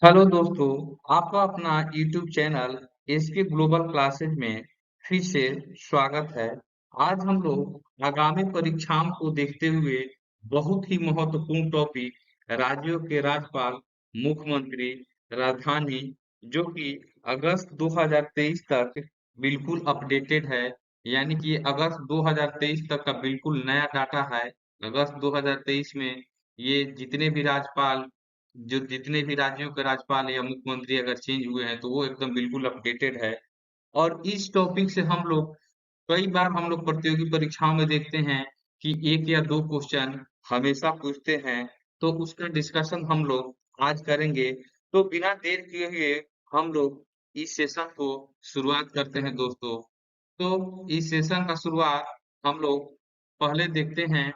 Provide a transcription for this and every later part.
Hello दोस्तों, आपका अपना YouTube channel SK global classes में फिर से स्वागत है। आज हम लोग आगामी परीक्षाओं को देखते हुए बहुत ही महत्वपूर्ण टॉपिक राज्यों के राज्यपाल, मुख्यमंत्री, राजधानी जो कि अगस्त 2023 तक बिल्कुल अपडेटेड है। यानी कि अगस्त 2023 तक का बिल्कुल नया डाटा है। अगस्त 2023 में ये जितने भी राज्यपाल जो जितने भी राज्यों के राज्यपाल या मुख्यमंत्री अगर चेंज हुए हैं तो वो एकदम बिल्कुल अपडेटेड है। और इस टॉपिक से हम लोग कई बार हम लोग प्रतियोगी परीक्षाओं में देखते हैं कि एक या दो क्वेश्चन हमेशा पूछते हैं। तो उसका डिस्कशन हम लोग आज करेंगे। तो बिना देर किए हुए हम लोग इस सेशन को शुरुआत करते हैं दोस्तों। तो इस सेशन का शुरुआत हम लोग पहले देखते हैं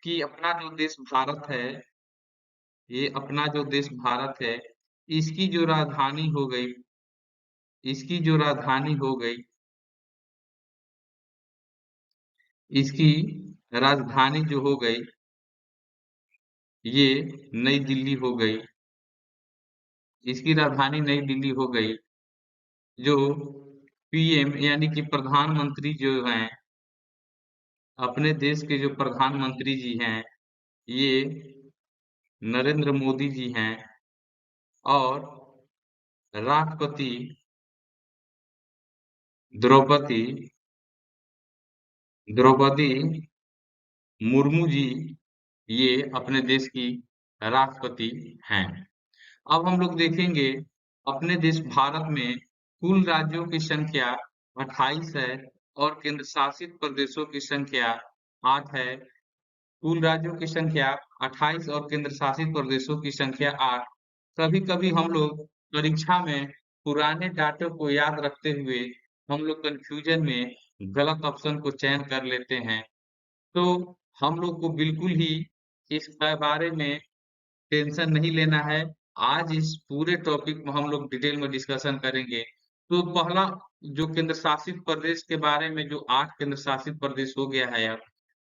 कि अपना जो देश भारत है, ये अपना जो देश भारत है, इसकी जो राजधानी हो गई, इसकी जो राजधानी हो गई, इसकी राजधानी जो हो गई, ये नई दिल्ली हो गई। इसकी राजधानी नई दिल्ली हो गई। जो पीएम यानी कि प्रधानमंत्री जो हैं, अपने देश के जो प्रधानमंत्री जी हैं, ये नरेंद्र मोदी जी हैं। और राष्ट्रपति द्रौपदी द्रौपदी मुर्मू जी, ये अपने देश की राष्ट्रपति हैं। अब हम लोग देखेंगे अपने देश भारत में कुल राज्यों की संख्या 28 है और केंद्र शासित प्रदेशों की संख्या 8 है। कुल राज्यों की संख्या 28 और केंद्र शासित प्रदेशों की संख्या 8। कभी-कभी हम लोग परीक्षा में पुराने डाटे को याद रखते हुए हम लोग कंफ्यूजन में गलत ऑप्शन को चयन कर लेते हैं। तो हम लोग को बिल्कुल ही इस बारे में टेंशन नहीं लेना है। आज इस पूरे टॉपिक में हम लोग डिटेल में डिस्कशन करेंगे। तो पहला जो केंद्र शासित प्रदेश के बारे में, जो 8 केंद्र शासित प्रदेश हो गया है अब,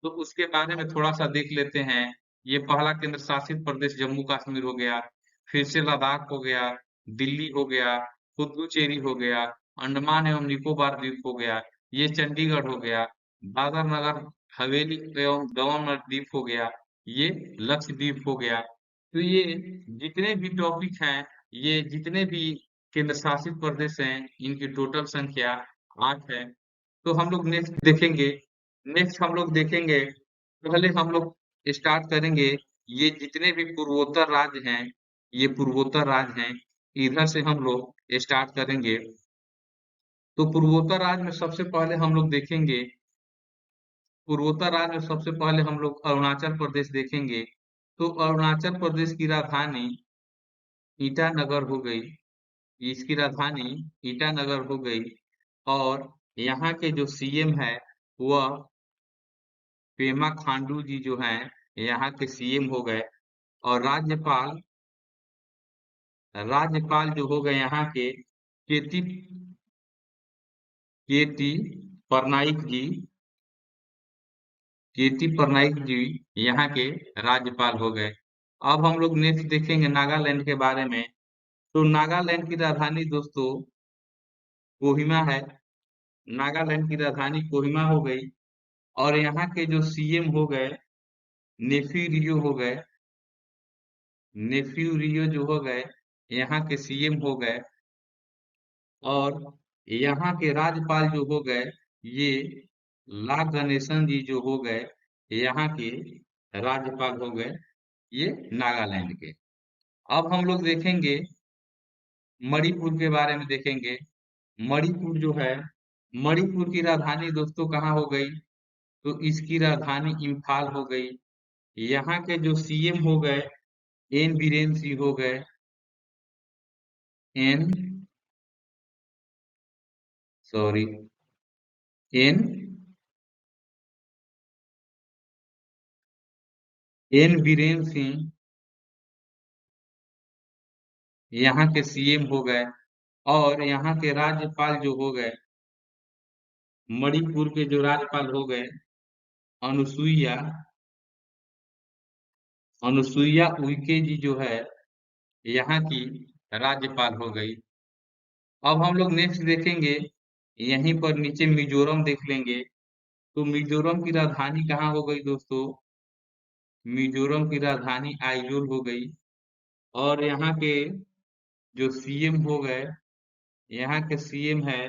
तो उसके बारे में थोड़ा-सा देख लेते हैं। ये पहला केंद्र शासित प्रदेश जम्मू कश्मीर हो गया, फिर से लद्दाख हो गया, दिल्ली हो गया, पुडुचेरी हो गया, अंडमान एवं निकोबार द्वीप हो गया, ये चंडीगढ़ हो गया, दादर नगर हवेली एवं दमन और दीव हो गया, ये लक्षद्वीप हो गया। तो ये जितने भी टॉपिक हैं, ये जितने भी केंद्र शासित प्रदेश हैं, इनकी टोटल संख्या 8 है। तो हम लोग नेक्स्ट हम लोग देखेंगे, पहले हम लोग स्टार्ट करेंगे। ये जितने भी पूर्वोत्तर राज्य हैं, ये पूर्वोत्तर राज्य हैं, इधर से हम लोग स्टार्ट करेंगे। तो पूर्वोत्तर राज्य में सबसे पहले हम लोग देखेंगे, पूर्वोत्तर राज्य में सबसे पहले हम लोग अरुणाचल प्रदेश देखेंगे। तो अरुणाचल प्रदेश की राजधानी ईटानगर हो गई। इसकी राजधानी ईटानगर हो गई। और यहाँ के जो सीएम है, वह पेमा खांडू जी जो हैं, यहाँ के सीएम हो गए। और राज्यपाल राज्यपाल जो हो गए यहाँ के केटी परनाइक जी, केटी परनाइक जी यहाँ के राज्यपाल हो गए। अब हम लोग नेक्स्ट देखेंगे नागालैंड के बारे में। तो नागालैंड की राजधानी दोस्तों कोहिमा है। नागालैंड की राजधानी कोहिमा हो गई। और यहाँ के जो सीएम हो गए, नेफ्यू रियो हो गए। नेफ्यू रियो जो हो गए, यहाँ के सीएम हो गए। और यहाँ के राज्यपाल जो हो गए, ये ला गणेशन जी जो हो गए, यहाँ के राज्यपाल हो गए, ये नागालैंड के। अब हम लोग देखेंगे मणिपुर के बारे में देखेंगे। मणिपुर जो है, मणिपुर की राजधानी दोस्तों कहाँ हो गई? तो इसकी राजधानी इम्फाल हो गई। यहाँ के जो सीएम हो गए, एन बीरेन सिंह हो गए। N sorry N N Biren Singh यहाँ के सीएम हो गए। और यहाँ के राज्यपाल जो हो गए, मणिपुर के जो राज्यपाल हो गए, अनुसुईया अनुसुईया उइके जी जो है, यहाँ की राज्यपाल हो गई। अब हम लोग नेक्स्ट देखेंगे, यहीं पर नीचे मिजोरम देख लेंगे। तो मिजोरम की राजधानी कहाँ हो गई दोस्तों? मिजोरम की राजधानी आइजोल हो गई। और यहाँ के जो सीएम हो गए, यहाँ के सीएम है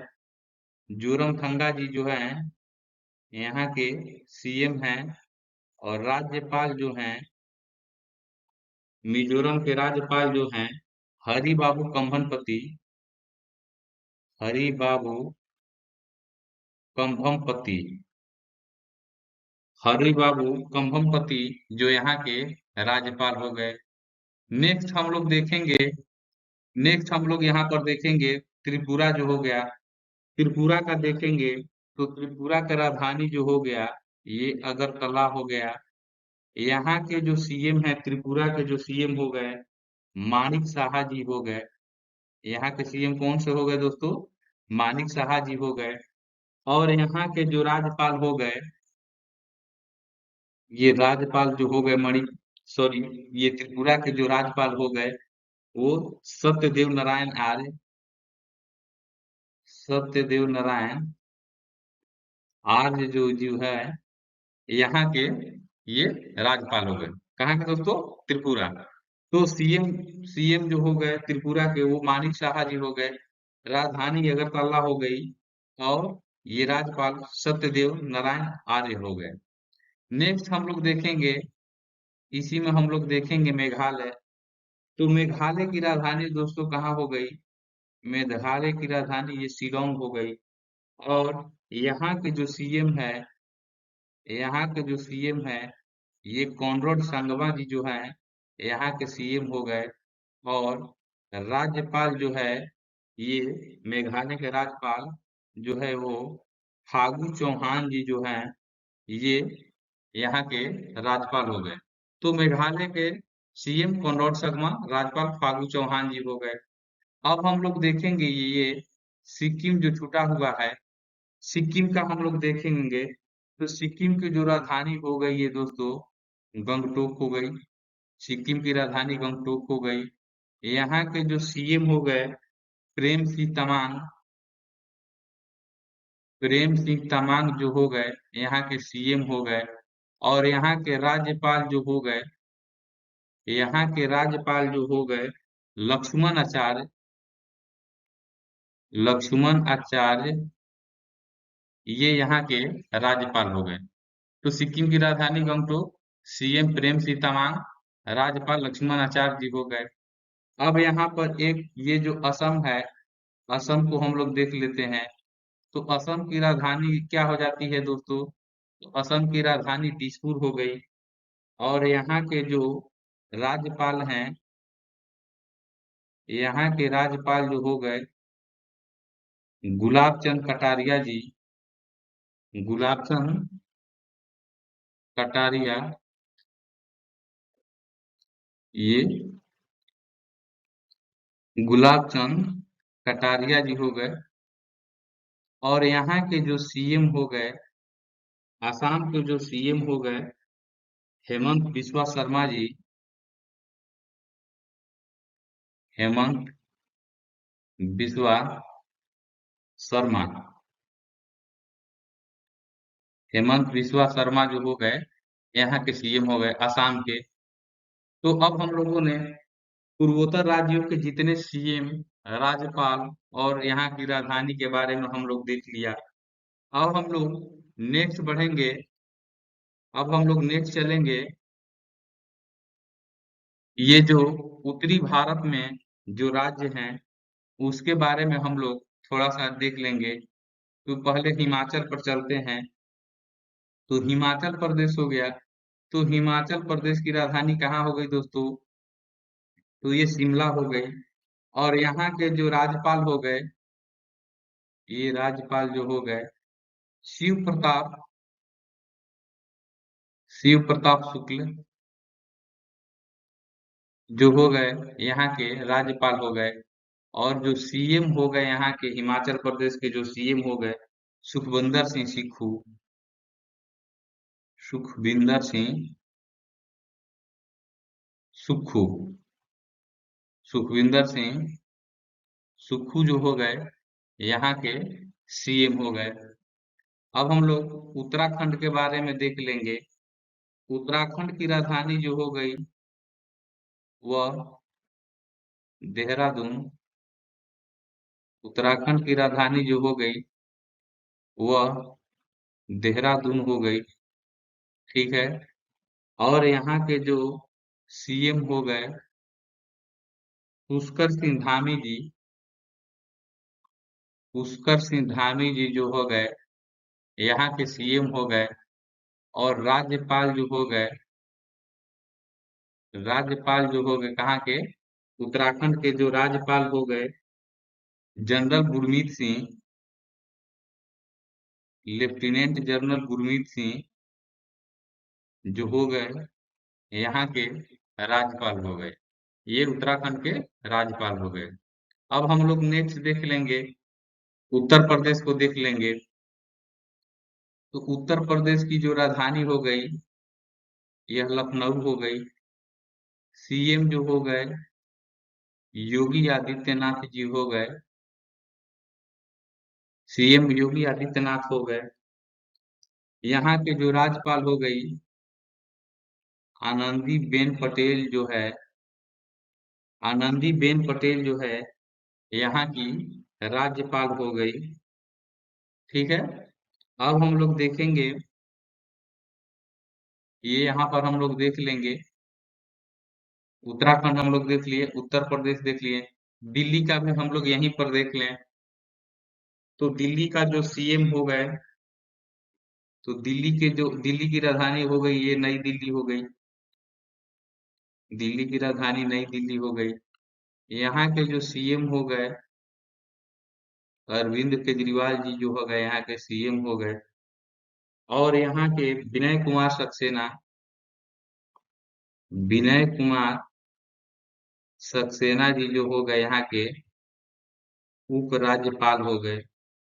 जोरमथंगा जी जो हैं, यहाँ के सीएम हैं। और राज्यपाल जो हैं, मिजोरम के राज्यपाल जो हैं, हरि बाबू कंभनपति, हरि बाबू कंभमपति, हरि बाबू कंभमपति जो यहाँ के राज्यपाल हो गए। नेक्स्ट हम लोग देखेंगे, नेक्स्ट हम लोग यहाँ पर देखेंगे त्रिपुरा जो हो गया। त्रिपुरा का देखेंगे तो त्रिपुरा का राजधानी जो हो गया, ये अगरतला हो गया। यहाँ के जो सीएम है, त्रिपुरा के जो सीएम हो गए, मानिक साहा जी हो गए। यहाँ के सीएम कौन से हो गए दोस्तों? मानिक साहा जी हो गए। और यहाँ के जो राज्यपाल हो गए, ये राज्यपाल जो हो गए सॉरी, ये त्रिपुरा के जो राज्यपाल हो गए वो सत्यदेव नारायण आर्य, सत्यदेव नारायण आर्य जो है, यहाँ के ये राज्यपाल हो गए। कहाँ के दोस्तों? त्रिपुरा। तो सीएम सीएम जो हो गए त्रिपुरा के, वो मानिक साहा जी हो गए। राजधानी अगरतला हो गई। और ये राज्यपाल सत्यदेव नारायण आर्य हो गए। नेक्स्ट हम लोग देखेंगे, इसी में हम लोग देखेंगे मेघालय। तो मेघालय की राजधानी दोस्तों कहाँ हो गई? मेघालय की राजधानी ये शिलोंग हो गई। और यहाँ के जो सीएम है, यहाँ के जो सीएम है, ये कॉनराड संगमा जी जो हैं, यहाँ के सीएम हो गए। और राज्यपाल जो है, ये मेघालय के राज्यपाल जो है वो फागू चौहान जी जो हैं, ये यहाँ के राज्यपाल हो गए। तो मेघालय के सीएम कॉनराड संगमा, राज्यपाल फागू चौहान जी हो गए। अब हम लोग देखेंगे ये सिक्किम जो छूटा हुआ है, सिक्किम का हम लोग देखेंगे। तो सिक्किम की जो राजधानी हो गई है दोस्तों, गंगटोक हो गई। सिक्किम की राजधानी गंगटोक हो गई। यहाँ के जो सीएम हो गए, प्रेम सिंह तमांग, प्रेम सिंह तमांग जो हो गए, यहाँ के सीएम हो गए। और यहाँ के राज्यपाल जो हो गए, यहाँ के राज्यपाल जो हो गए लक्ष्मण आचार्य, लक्ष्मण आचार्य, ये यहाँ के राज्यपाल हो गए। तो सिक्किम की राजधानी गंगटोक, सीएम प्रेम सिंह तमांग, राज्यपाल लक्ष्मण आचार्य जी हो गए। अब यहाँ पर एक ये जो असम है, असम को हम लोग देख लेते हैं। तो असम की राजधानी क्या हो जाती है दोस्तों? तो असम की राजधानी दिसपुर हो गई। और यहाँ के जो राज्यपाल हैं, यहाँ के राज्यपाल जो हो गए गुलाब चंद कटारिया जी, गुलाब चंद कटारिया, ये गुलाब चंद कटारिया जी हो गए। और यहाँ के जो सीएम हो गए, आसाम के जो सीएम हो गए हेमंत बिस्वा शर्मा जी, हेमंत बिस्वा शर्मा, हेमंत बिस्वा शर्मा जो हो गए, यहाँ के सीएम हो गए असम के। तो अब हम लोगों ने पूर्वोत्तर राज्यों के जितने सीएम, राज्यपाल और यहाँ की राजधानी के बारे में हम लोग देख लिया। अब हम लोग नेक्स्ट बढ़ेंगे, अब हम लोग नेक्स्ट चलेंगे, ये जो उत्तरी भारत में जो राज्य हैं उसके बारे में हम लोग थोड़ा सा देख लेंगे। तो पहले हिमाचल पर चलते हैं। तो हिमाचल प्रदेश हो गया। तो हिमाचल प्रदेश की राजधानी कहाँ हो गई दोस्तों? तो ये शिमला हो गई। और यहाँ के जो राज्यपाल हो गए, ये राज्यपाल जो हो गए शिव प्रताप, शिव प्रताप शुक्ल जो हो गए, यहाँ के राज्यपाल हो गए। और जो सीएम हो गए यहाँ के हिमाचल प्रदेश के जो सीएम हो गए सुखविंदर सिंह सुक्खू, सुखविंदर सिंह सुक्खू। सुखविंदर सिंह सुक्खू जो हो गए यहाँ के सीएम हो गए। अब हम लोग उत्तराखंड के बारे में देख लेंगे। उत्तराखंड की राजधानी जो हो गई वह देहरादून। उत्तराखंड की राजधानी जो हो गई वह देहरादून हो गई। ठीक है। और यहाँ के जो सीएम हो गए पुष्कर सिंह धामी जी। पुष्कर सिंह धामी जी जो हो गए यहाँ के सीएम हो गए। और राज्यपाल जो हो गए कहाँ के, उत्तराखंड के जो राज्यपाल हो गए general Gurmeet Singh, lieutenant general Gurmeet Singh जो हो गए यहाँ के राज्यपाल हो गए। ये उत्तराखंड के राज्यपाल हो गए। अब हम लोग नेक्स्ट देख लेंगे, उत्तर प्रदेश को देख लेंगे। तो उत्तर प्रदेश की जो राजधानी हो गई यह लखनऊ हो गई। सीएम जो हो गए योगी आदित्यनाथ जी हो गए। सीएम योगी आदित्यनाथ हो गए। यहाँ के जो राज्यपाल हो गई आनंदीबेन पटेल जो है, आनंदीबेन पटेल जो है यहाँ की राज्यपाल हो गई। ठीक है। अब हम लोग देखेंगे, ये यहाँ पर हम लोग देख लेंगे, उत्तराखंड हम लोग देख लिए, उत्तर प्रदेश देख लिए, दिल्ली का भी हम लोग यहीं पर देख लें। तो दिल्ली का जो सीएम हो गए, तो दिल्ली की राजधानी हो गई ये नई दिल्ली हो गई। दिल्ली की राजधानी नई दिल्ली हो गई। यहाँ के जो सीएम हो गए अरविंद केजरीवाल जी जो हो गए यहाँ के सीएम हो गए। और यहाँ के विनय कुमार सक्सेना जी जो हो गए यहाँ के उपराज्यपाल हो गए।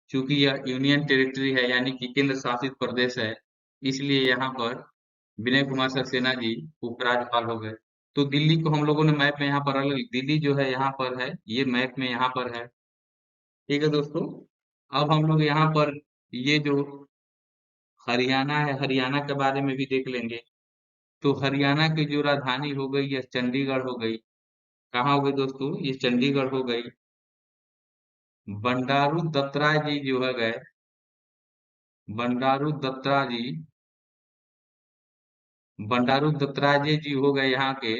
चूंकि यह यूनियन टेरिटरी है यानी कि केंद्र शासित प्रदेश है, इसलिए यहाँ पर विनय कुमार सक्सेना जी उपराज्यपाल हो गए। तो दिल्ली को हम लोगों ने मैप में यहाँ पर अलग, दिल्ली जो है यहाँ पर है, ये मैप में यहाँ पर है। ठीक है दोस्तों। अब हम लोग यहाँ पर ये जो हरियाणा है, हरियाणा के बारे में भी देख लेंगे। तो हरियाणा की जो राजधानी हो गई यह चंडीगढ़ हो गई। कहाँ हो गई दोस्तों, ये चंडीगढ़ हो गई। बंडारू दत्तात्रेय जी जो है गए, बंडारू दत्तात्रेय जी, बंडारू दत्तात्रेय जी हो गए यहाँ के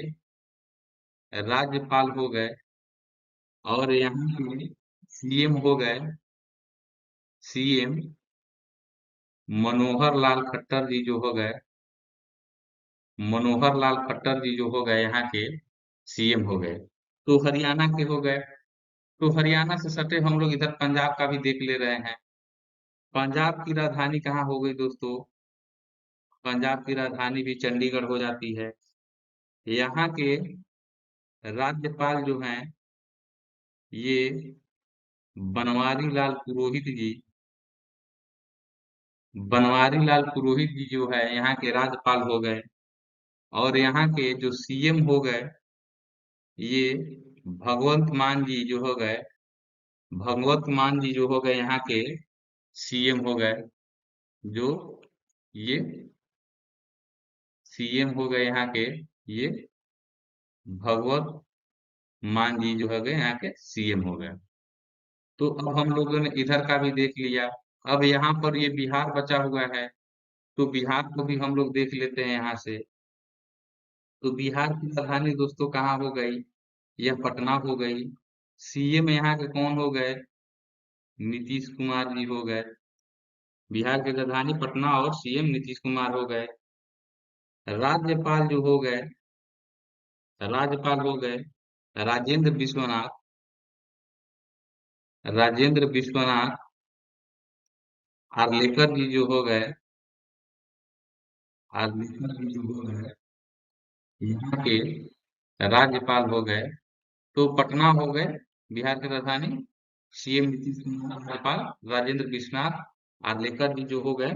राज्यपाल हो गए। और यहाँ के सीएम हो गए, सीएम मनोहर लाल खट्टर जी जो हो गए, मनोहर लाल खट्टर जी जो हो गए यहाँ के सीएम हो गए। तो हरियाणा के हो गए। तो हरियाणा से सटे हम लोग इधर पंजाब का भी देख ले रहे हैं। पंजाब की राजधानी कहाँ हो गई दोस्तों, पंजाब की राजधानी भी चंडीगढ़ हो जाती है। यहाँ के राज्यपाल जो हैं ये बनवारी लाल पुरोहित जी, बनवारी लाल पुरोहित जी जो है यहाँ के राज्यपाल हो गए। और यहाँ के जो सीएम हो गए ये भगवंत मान जी जो हो गए, भगवंत मान जी जो हो गए यहाँ के सीएम हो गए। जो ये सीएम हो गए यहाँ के, ये भगवत मान जी जो हो गए यहाँ के सीएम हो गए। तो अब हम लोगों ने इधर का भी देख लिया। अब यहाँ पर ये बिहार बचा हुआ है, तो बिहार को भी हम लोग देख लेते हैं यहाँ से। तो बिहार की राजधानी दोस्तों कहाँ हो गई, यह पटना हो गई। सीएम यहाँ के कौन हो गए, नीतीश कुमार जी हो गए। बिहार की राजधानी पटना और सीएम नीतीश कुमार हो गए। राज्यपाल जो हो गए, राज्यपाल हो गए राजेंद्र विश्वनाथ, राजेंद्र विश्वनाथ आर्लेकर जी जो हो गए, आर्लेकर जी जो हो गए यहाँ के राज्यपाल हो गए। तो पटना हो गए बिहार की राजधानी, सीएम नीतीश कुमार राज्यपाल, राजेंद्र विश्वनाथ आर्लेकर जी जो हो गए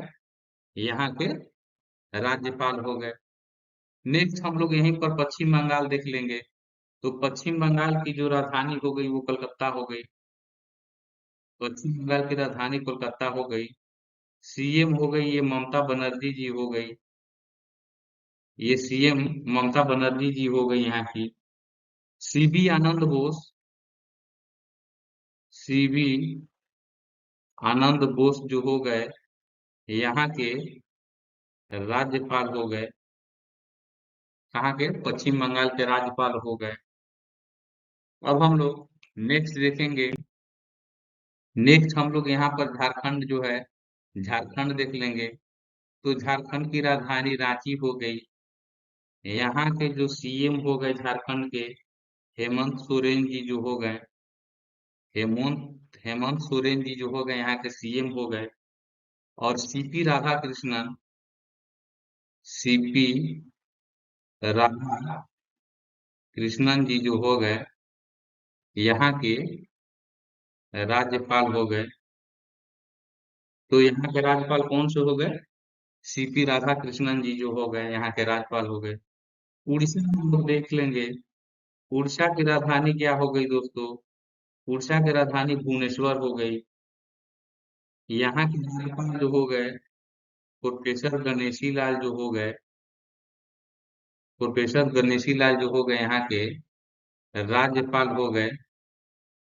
यहाँ के राज्यपाल हो गए। नेक्स्ट हम लोग यहीं पर पश्चिम बंगाल देख लेंगे। तो पश्चिम बंगाल की जो राजधानी हो गई वो कलकत्ता हो गई। पश्चिम बंगाल की राजधानी कोलकाता हो गई। सीएम हो गई ये ममता बनर्जी जी हो गई। ये सीएम ममता बनर्जी जी हो गई यहाँ की। सीबी आनंद बोस, सीबी आनंद बोस जो हो गए यहाँ के राज्यपाल हो गए। कहाँ के? पश्चिम बंगाल के राज्यपाल हो गए। अब हम लोग नेक्स्ट देखेंगे। नेक्स्ट हम लोग यहाँ पर झारखंड जो है, झारखंड देख लेंगे। तो झारखंड की राजधानी रांची हो गई। यहाँ के जो सीएम हो गए झारखंड के, हेमंत सोरेन जी जो हो गए, हेमंत हेमंत सोरेन जी जो हो गए यहाँ के सीएम हो गए। और सीपी राधाकृष्णन, सीपी राधा कृष्णन जी जो हो गए यहाँ के राज्यपाल हो गए। तो यहाँ के राज्यपाल कौन से हो गए? सीपी राधा कृष्णन जी जो हो गए यहाँ के राज्यपाल हो गए। उड़ीसा में हम लोग देख लेंगे। उड़ीसा की राजधानी क्या हो गई दोस्तों? उड़ीसा की राजधानी भुवनेश्वर हो गई। यहाँ के राज्यपाल जो हो गए, प्रोफेसर गणेशी लाल जो हो गए, प्रोफेसर गणेशी लाल जो हो गए यहाँ के राज्यपाल हो गए।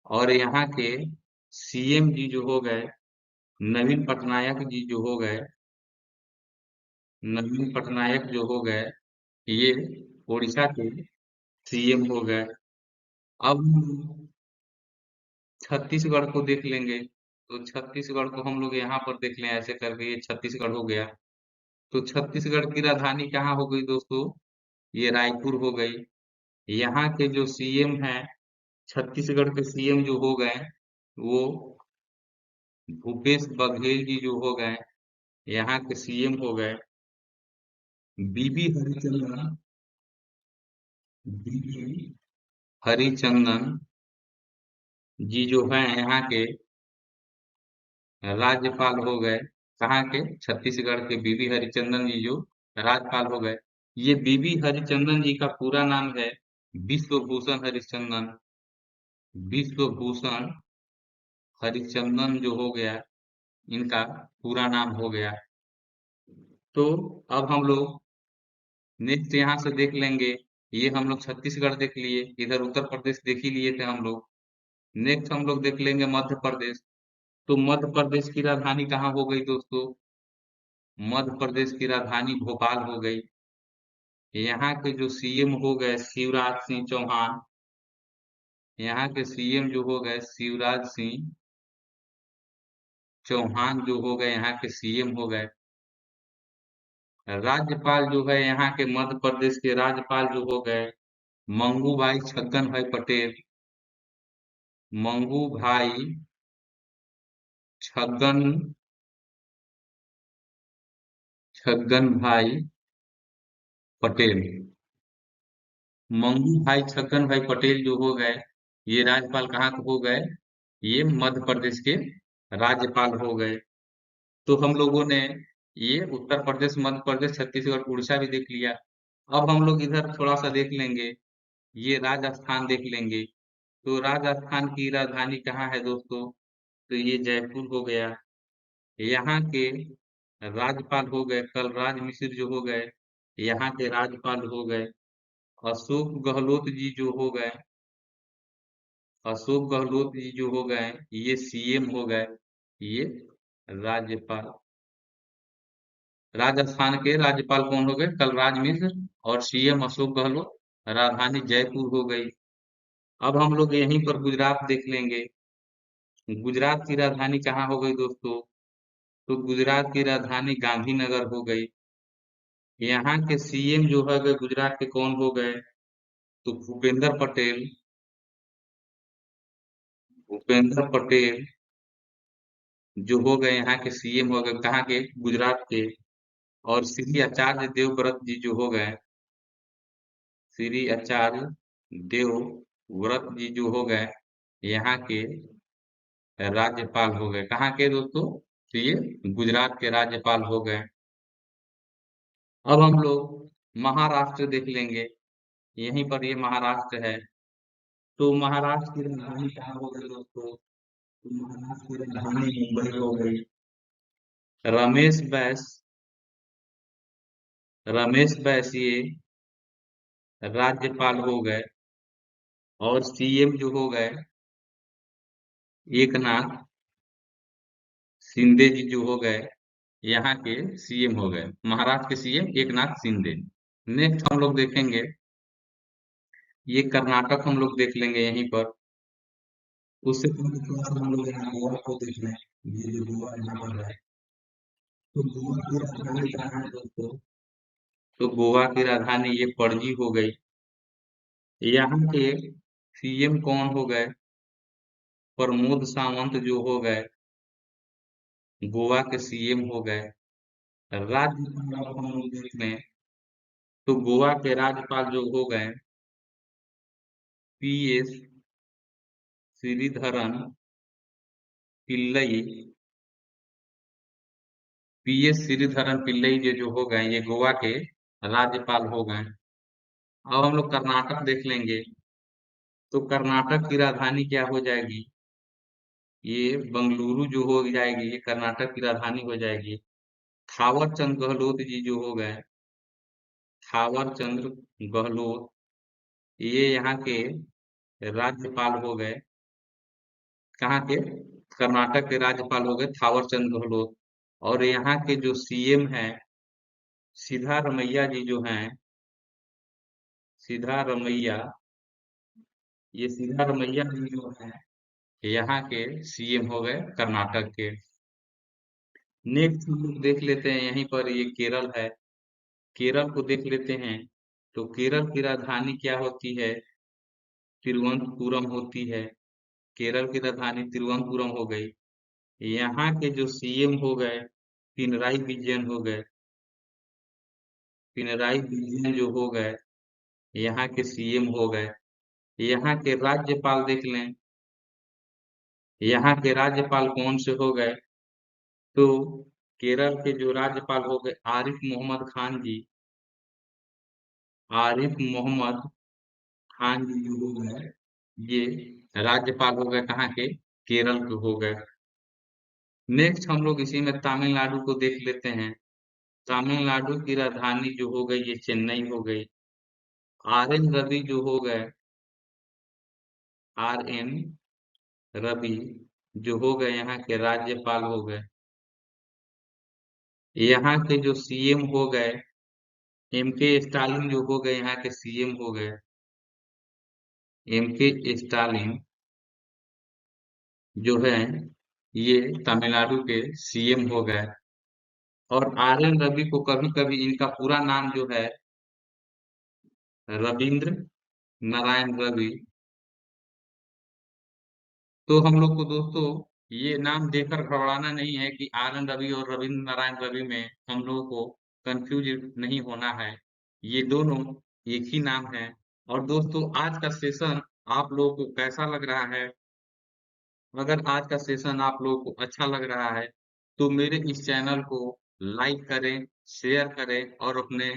और यहाँ के सीएम जी जो हो गए, नवीन पटनायक जी जो हो गए, नवीन पटनायक जो हो गए, ये उड़ीसा के सीएम हो गए। अब हम छत्तीसगढ़ को देख लेंगे। तो छत्तीसगढ़ को हम लोग यहाँ पर देख लें, ऐसे करके ये छत्तीसगढ़ हो गया। तो छत्तीसगढ़ की राजधानी कहाँ हो गई दोस्तों? ये रायपुर हो गई। यहाँ के जो सीएम हैं, छत्तीसगढ़ के सीएम जो हो गए, वो भूपेश बघेल जी जो हो गए यहाँ के सीएम हो गए। बीबी हरिचंदन, बीबी हरिचंदन जी जो हैं यहाँ के राज्यपाल हो गए। कहाँ के? छत्तीसगढ़ के बीबी हरिचंदन जी जो राज्यपाल हो गए। ये बीबी हरिचंदन जी का पूरा नाम है विश्वभूषण हरिचंदन। विश्वभूषण हरिचंदन जो हो गया, इनका पूरा नाम हो गया। तो अब हम लोग नेक्स्ट यहाँ से देख लेंगे। ये हम लोग छत्तीसगढ़ देख लिए, इधर उत्तर प्रदेश देख ही लिए थे हम लोग। नेक्स्ट हम लोग देख लेंगे मध्य प्रदेश। तो मध्य प्रदेश की राजधानी कहाँ हो गई दोस्तों? मध्य प्रदेश की राजधानी भोपाल हो गई। यहाँ के जो सीएम हो गए शिवराज सिंह चौहान, यहाँ के सीएम जो हो गए शिवराज सिंह चौहान जो हो गए यहाँ के सीएम हो गए। राज्यपाल जो है यहाँ के मध्य प्रदेश के राज्यपाल जो हो गए मंगू भाई छक्कन भाई पटेल। मंगू भाई छक्कन छक्कन भाई पटेल। मंगू भाई छक्कन भाई पटेल जो हो गए, ये राज्यपाल कहाँ के हो गए? ये मध्य प्रदेश के राज्यपाल हो गए। तो हम लोगों ने ये उत्तर प्रदेश, मध्य प्रदेश, छत्तीसगढ़, उड़ीसा भी देख लिया। अब हम लोग इधर थोड़ा सा देख लेंगे, ये राजस्थान देख लेंगे। तो राजस्थान की राजधानी कहाँ है दोस्तों? तो ये जयपुर हो गया। यहाँ के राज्यपाल हो गए कलराज मिश्र जो हो गए, यहाँ के राज्यपाल हो गए। अशोक गहलोत जी जो हो गए, अशोक गहलोत जी जो हो गए, ये सीएम हो गए। ये राज्यपाल, राजस्थान के राज्यपाल कौन हो गए? कलराज मिश्र। और सीएम अशोक गहलोत। राजधानी जयपुर हो गई। अब हम लोग यहीं पर गुजरात देख लेंगे। गुजरात की राजधानी कहाँ हो गई दोस्तों? तो गुजरात की राजधानी गांधीनगर हो गई। यहाँ के सीएम जो है गए गुजरात के कौन हो गए? तो भूपेंद्र पटेल। भूपेंद्र पटेल जो हो गए यहाँ के सीएम हो गए, कहाँ के? गुजरात के। और श्री आचार्य देवव्रत जी जो हो गए, श्री आचार्य देवव्रत जी जो हो गए यहाँ के राज्यपाल हो गए। कहाँ के दोस्तों? तो ये गुजरात के राज्यपाल हो गए। अब हम लोग महाराष्ट्र देख लेंगे। यहीं पर ये महाराष्ट्र है। तो महाराष्ट्र की राजधानी कहाँ हो गई दोस्तों? तो महाराष्ट्र की राजधानी मुंबई हो गई। रमेश बैस रमेश बैस ये राज्यपाल हो गए, और सीएम जो हो गए एकनाथ शिंदे जी जो हो गए, यहाँ के सीएम हो गए। महाराष्ट्र के सीएम एकनाथ शिंदे। नेक्स्ट हम लोग देखेंगे, ये कर्नाटक हम लोग देख लेंगे यहीं पर। उससे पहले थोड़ा सा हम लोग यहाँ गोवा को देख लें। ये जो गोवा यहाँ पर है, तो गोवा की राजधानी कहाँ है दोस्तों? तो गोवा की राजधानी ये पणजी हो गई। यहाँ के सीएम कौन हो गए? प्रमोद सावंत जो हो गए, गोवा के सीएम हो गए। राज्यपाल अब हम लोग देख लें, तो गोवा के राज्यपाल जो हो गए पीएस श्रीधरन पिल्लई। पीएस श्रीधरन पिल्लई जो हो गए, ये गोवा के राज्यपाल हो गए। अब हम लोग कर्नाटक देख लेंगे, तो कर्नाटक की राजधानी क्या हो जाएगी? ये बंगलुरु जो हो जाएगी, ये कर्नाटक की राजधानी हो जाएगी। थावर चंद गहलोत जी जो हो गए, थावर चंद्र गहलोत, ये यहाँ के राज्यपाल हो गए। कहाँ के? कर्नाटक के राज्यपाल हो गए थावर चंद गहलोत। और यहाँ के जो सीएम हैं सिद्धारमैया जी जो हैं, सिद्धारमैया, ये सिद्धारमैया जी जो हैं यहाँ के सीएम हो गए कर्नाटक के। नेक्स्ट हम लोग देख लेते हैं यहीं पर, ये केरल है। केरल को देख लेते हैं, तो केरल की राजधानी क्या होती है? तिरुवनंतपुरम होती है। केरल की राजधानी तिरुवनंतपुरम हो गई। यहाँ के जो सीएम हो गए पिनराई विजयन हो गए। पिनराई विजयन जो हो गए, यहाँ के सीएम हो गए। यहाँ के राज्यपाल देख लें, यहाँ के राज्यपाल कौन से हो गए? तो केरल के जो राज्यपाल हो गए आरिफ मोहम्मद खान जी। आरिफ मोहम्मद खान जी जो हो गए, ये राज्यपाल हो गए कहाँ के? केरल के हो गए। नेक्स्ट हम लोग इसी में तमिलनाडु को देख लेते हैं। तमिलनाडु की राजधानी जो हो गई, ये चेन्नई हो गई। आर एन रवि जो हो गए, आर एन रवि जो हो गए यहाँ के राज्यपाल हो गए। यहाँ के जो सीएम हो गए एम के स्टालिन जो हो गए, यहाँ के सीएम हो गए। एम के स्टालिन जो है, ये तमिलनाडु के सीएम हो गए। और आर एन रवि को कभी कभी इनका पूरा नाम जो है रविंद्र नारायण रवि। तो हम लोग को दोस्तों ये नाम देकर घबराना नहीं है कि आर एन रवि और रविंद्र नारायण रवि में हम लोगों को कंफ्यूज नहीं होना है। ये दोनों एक ही नाम है। और दोस्तों आज का सेशन आप लोगों को कैसा लग रहा है? अगर आज का सेशन आप लोगों को अच्छा लग रहा है, तो मेरे इस चैनल को लाइक करें, शेयर करें और अपने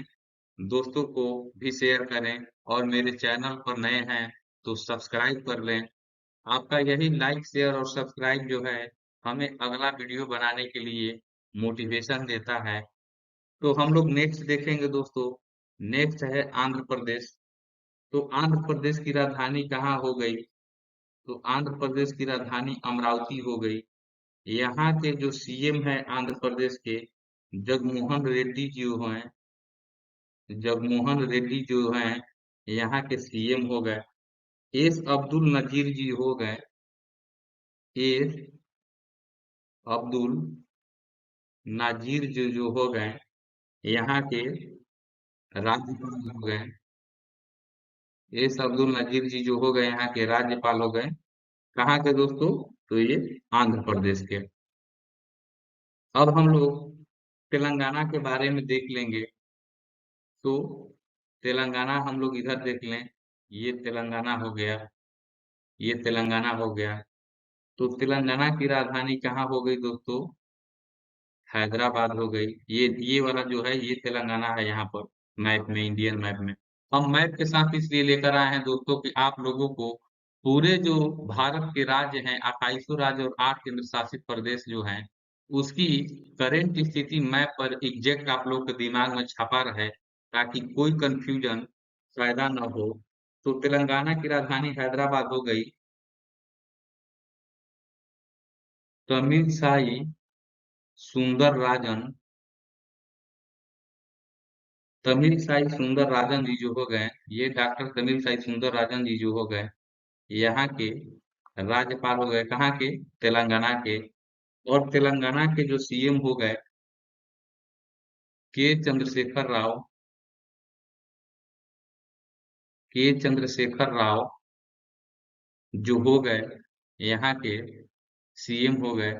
दोस्तों को भी शेयर करें। और मेरे चैनल पर नए हैं तो सब्सक्राइब कर लें। आपका यही लाइक, शेयर और सब्सक्राइब जो है हमें अगला वीडियो बनाने के लिए मोटिवेशन देता है। तो हम लोग नेक्स्ट देखेंगे दोस्तों। नेक्स्ट है आंध्र प्रदेश। तो आंध्र प्रदेश की राजधानी कहाँ हो गई? तो आंध्र प्रदेश की राजधानी अमरावती हो गई। यहाँ के जो सीएम है आंध्र प्रदेश के जगमोहन रेड्डी जी हैं। जगमोहन रेड्डी जो हैं यहाँ के सीएम हो गए। एस अब्दुल नजीर जी हो गए। एस अब्दुल नाजीर जो हो गए, यहाँ के राज्यपाल हो गए। एस अब्दुल नजीर जी जो हो गए, यहाँ के राज्यपाल हो गए। कहाँ के दोस्तों? तो ये आंध्र प्रदेश के। अब हम लोग तेलंगाना के बारे में देख लेंगे। तो तेलंगाना हम लोग इधर देख लें, ये तेलंगाना हो गया, ये तेलंगाना हो गया। तो तेलंगाना की राजधानी कहाँ हो गई दोस्तों? हैदराबाद हो गई। ये वाला जो है ये तेलंगाना है यहाँ पर मैप में, इंडियन मैप में। हम मैप के साथ इसलिए लेकर आए हैं दोस्तों कि आप लोगों को पूरे जो भारत के राज्य हैं, 28 राज्य और 8 केंद्र शासित प्रदेश जो हैं, उसकी करंट स्थिति मैप पर एग्जैक्ट आप लोग के दिमाग में छपा रहे, ताकि कोई कंफ्यूजन पैदा न हो। तो तेलंगाना की राजधानी हैदराबाद हो गई। तमिलसाई सुंदरराजन तमिलसाई सुंदरराजन जी जो हो गए, ये डॉक्टर तमिलसाई सुंदरराजन जी जो हो गए, यहाँ के राज्यपाल हो गए, कहाँ के? तेलंगाना के। और तेलंगाना के जो सीएम हो गए, के चंद्रशेखर राव के चंद्रशेखर राव जो हो गए, यहाँ के सीएम हो गए।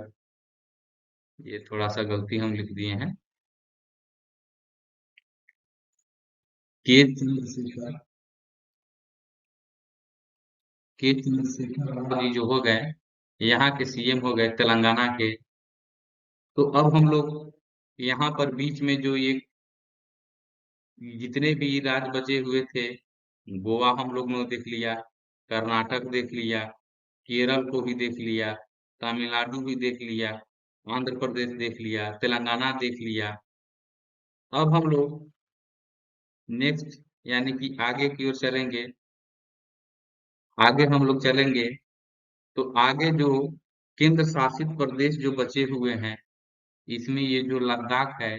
ये थोड़ा सा गलती हम लिख दिए हैं। के चंद्रशेखर के चंद्रशेखर राव जी जो हो गए, यहाँ के सीएम हो गए तेलंगाना के। तो अब हम लोग यहाँ पर बीच में जो ये जितने भी राज्य बचे हुए थे, गोवा हम लोग ने देख लिया, कर्नाटक देख लिया, केरल को भी देख लिया, तमिलनाडु भी देख लिया, आंध्र प्रदेश देख लिया, तेलंगाना देख लिया। अब हम लोग नेक्स्ट यानी कि आगे की ओर चलेंगे। आगे हम लोग चलेंगे तो आगे जो केंद्र शासित प्रदेश जो बचे हुए हैं, इसमें ये जो लद्दाख है,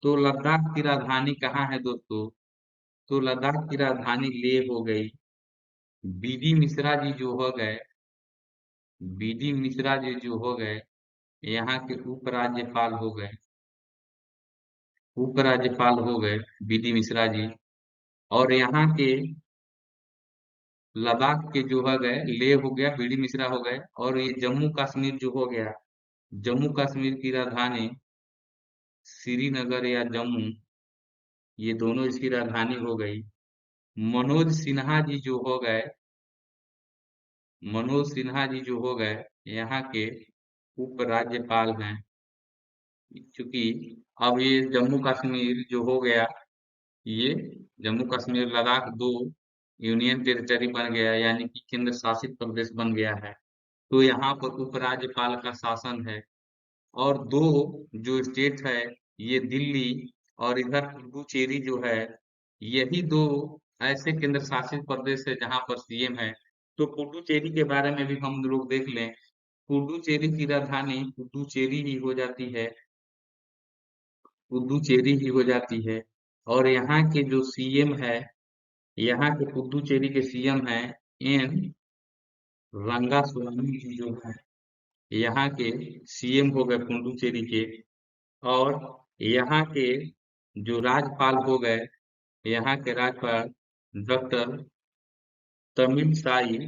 तो लद्दाख की राजधानी कहाँ है दोस्तों? तो लद्दाख की राजधानी लेह हो गई। बीडी मिश्रा जी जो हो गए, बीडी मिश्रा जी जो हो गए, यहाँ के उपराज्यपाल हो गए, उपराज्यपाल हो गए बीडी मिश्रा जी। और यहाँ के लद्दाख के जो हो गए, लेह हो गया, बीडी मिश्रा हो गए। और ये जम्मू कश्मीर जो हो गया, जम्मू कश्मीर की राजधानी श्रीनगर या जम्मू, ये दोनों इसकी राजधानी हो गई। मनोज सिन्हा जी जो हो गए, मनोज सिन्हा जी जो हो गए, यहाँ के उपराज्यपाल हैं। क्योंकि अब ये जम्मू कश्मीर जो हो गया, ये जम्मू कश्मीर लद्दाख दो यूनियन टेरिटरी बन गया, यानी कि केंद्र शासित प्रदेश बन गया है। तो यहाँ पर उपराज्यपाल का शासन है। और दो जो स्टेट है, ये दिल्ली और इधर पुडुचेरी जो है, यही दो ऐसे केंद्र शासित प्रदेश है जहाँ पर सीएम है। तो पुडुचेरी के बारे में भी हम लोग देख लें। पुडुचेरी की राजधानी पुडुचेरी ही हो जाती है, पुडुचेरी ही हो जाती है। और यहाँ के जो सीएम है, यहाँ के पुडुचेरी के सीएम है एन रंगास्वामी जी जो है, यहाँ के सीएम हो गए पुडुचेरी के। और यहाँ के जो राज्यपाल हो गए, यहाँ के राज्यपाल डॉक्टर तमिलसाई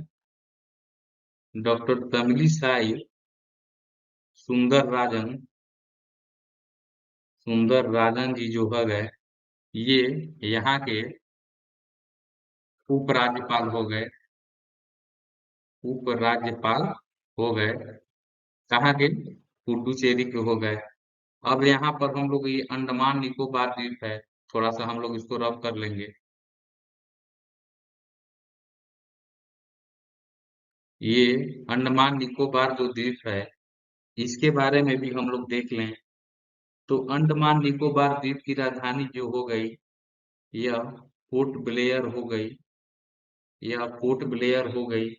डॉक्टर तमिलिसाई सुंदरराजन सुंदरराजन जी जो हो गए, ये यहाँ के उपराज्यपाल हो गए, उपराज्यपाल हो गए। कहाँ के? पुडुचेरी के हो गए। अब यहाँ पर हम लोग ये अंडमान निकोबार द्वीप है, थोड़ा सा हम लोग इसको रब कर लेंगे। ये अंडमान निकोबार जो द्वीप है, इसके बारे में भी हम लोग देख लें। तो अंडमान निकोबार द्वीप की राजधानी जो हो गई, यह पोर्ट ब्लेयर हो गई, यह पोर्ट ब्लेयर हो गई।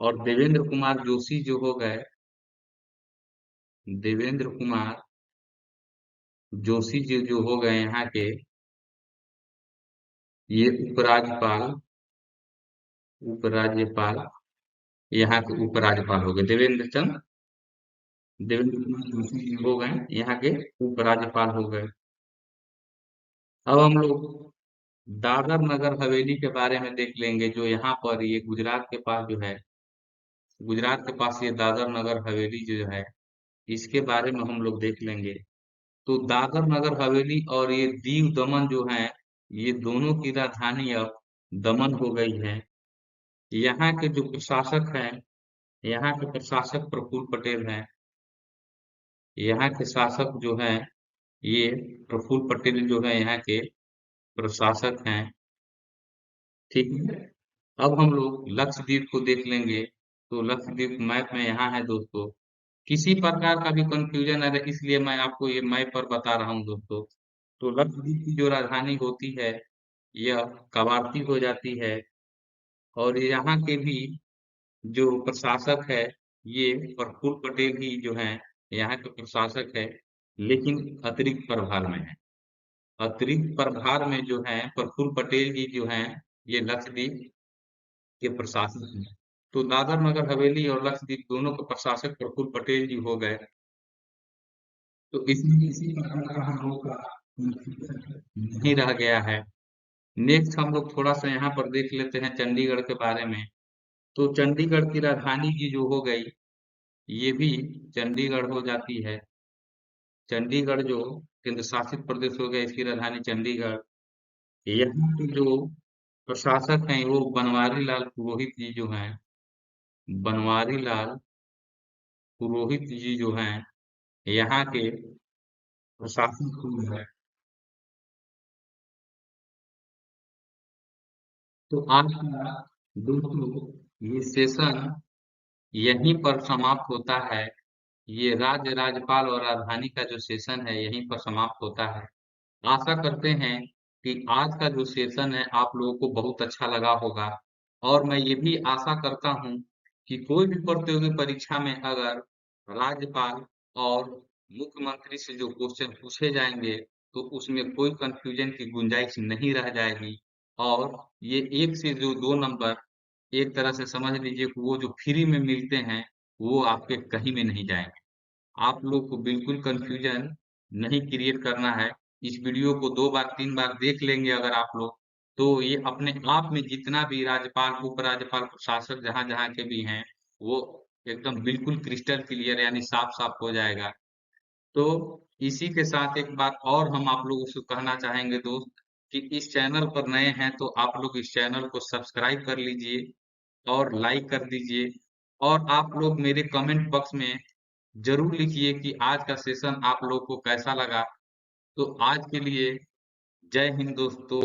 और देवेंद्र कुमार जोशी जो हो गए, देवेंद्र कुमार जोशी जी जो हो गए यहाँ के, ये उपराज्यपाल उपराज्यपाल यहाँ के उपराज्यपाल हो गए। देवेंद्र कुमार जोशी जी हो गए यहाँ के उपराज्यपाल हो गए। अब हम लोग दादर नगर हवेली के बारे में देख लेंगे, जो यहाँ पर ये गुजरात के पास जो है, गुजरात के पास ये दादर नगर हवेली जो है, इसके बारे में हम लोग देख लेंगे। तो दादर नगर हवेली और ये दीव दमन जो है, ये दोनों की राजधानी अब दमन हो गई है। यहाँ के जो प्रशासक हैं, यहाँ के प्रशासक प्रफुल्ल पटेल हैं। यहाँ के शासक जो हैं, ये प्रफुल्ल पटेल जो है यहाँ के प्रशासक हैं। ठीक है। अब हम लोग लक्षद्वीप को देख लेंगे। तो लक्षद्वीप मैप में यहाँ है दोस्तों। किसी प्रकार का भी कंफ्यूजन है इसलिए मैं आपको ये मैप पर बता रहा हूँ दोस्तों। तो लक्षद्वीप की जो राजधानी होती है यह कवारती हो जाती है, और यहाँ के भी जो प्रशासक है ये प्रफुल्ल पटेल ही जो हैं यहाँ के प्रशासक है, लेकिन अतिरिक्त प्रभार में है। अतिरिक्त प्रभार में जो है प्रफुल्ल पटेल जी जो हैं ये लक्षद्वीप के प्रशासक हैं। तो दादर नगर हवेली और लक्षद्वीप दोनों के प्रशासक प्रफुल्ल पटेल जी हो गए। तो इसमें किसी प्रकार का हम लोग का नहीं रह गया है। नेक्स्ट हम लोग थोड़ा सा यहाँ पर देख लेते हैं चंडीगढ़ के बारे में। तो चंडीगढ़ की राजधानी की जो हो गई, ये भी चंडीगढ़ हो जाती है। चंडीगढ़ जो केंद्र शासित प्रदेश हो गया, इसकी राजधानी चंडीगढ़। यहाँ के जो प्रशासक हैं वो बनवारी लाल पुरोहित जी जो हैं, बनवारी लाल पुरोहित जी जो हैं यहाँ के प्रशासक जो है। तो आज का दोस्तों ये सेशन यहीं पर समाप्त होता है। ये राज्य राज्यपाल और राजधानी का जो सेशन है यहीं पर समाप्त होता है। आशा करते हैं कि आज का जो सेशन है आप लोगों को बहुत अच्छा लगा होगा, और मैं ये भी आशा करता हूँ कि कोई भी प्रतियोगी परीक्षा में अगर राज्यपाल और मुख्यमंत्री से जो क्वेश्चन पूछे जाएंगे तो उसमें कोई कंफ्यूजन की गुंजाइश नहीं रह जाएगी, और ये 1 से जो 2 नंबर एक तरह से समझ लीजिए कि वो जो फ्री में मिलते हैं वो आपके कहीं में नहीं जाएंगे। आप लोग को बिल्कुल कंफ्यूजन नहीं क्रिएट करना है। इस वीडियो को 2 बार 3 बार देख लेंगे अगर आप लोग, तो ये अपने आप में जितना भी राज्यपाल, उपराज्यपाल, प्रशासक जहाँ-जहाँ के भी हैं, वो एकदम बिल्कुल क्रिस्टल क्लियर यानी साफ-साफ हो जाएगा। तो इसी के साथ एक बात और हम आप लोगों से कहना चाहेंगे दोस्त, कि इस चैनल पर नए हैं तो आप लोग इस चैनल को सब्सक्राइब कर लीजिए और लाइक कर दीजिए, और आप लोग मेरे कमेंट बॉक्स में ज़रूर लिखिए कि आज का सेशन आप लोग को कैसा लगा। तो आज के लिए जय हिंद दोस्तों।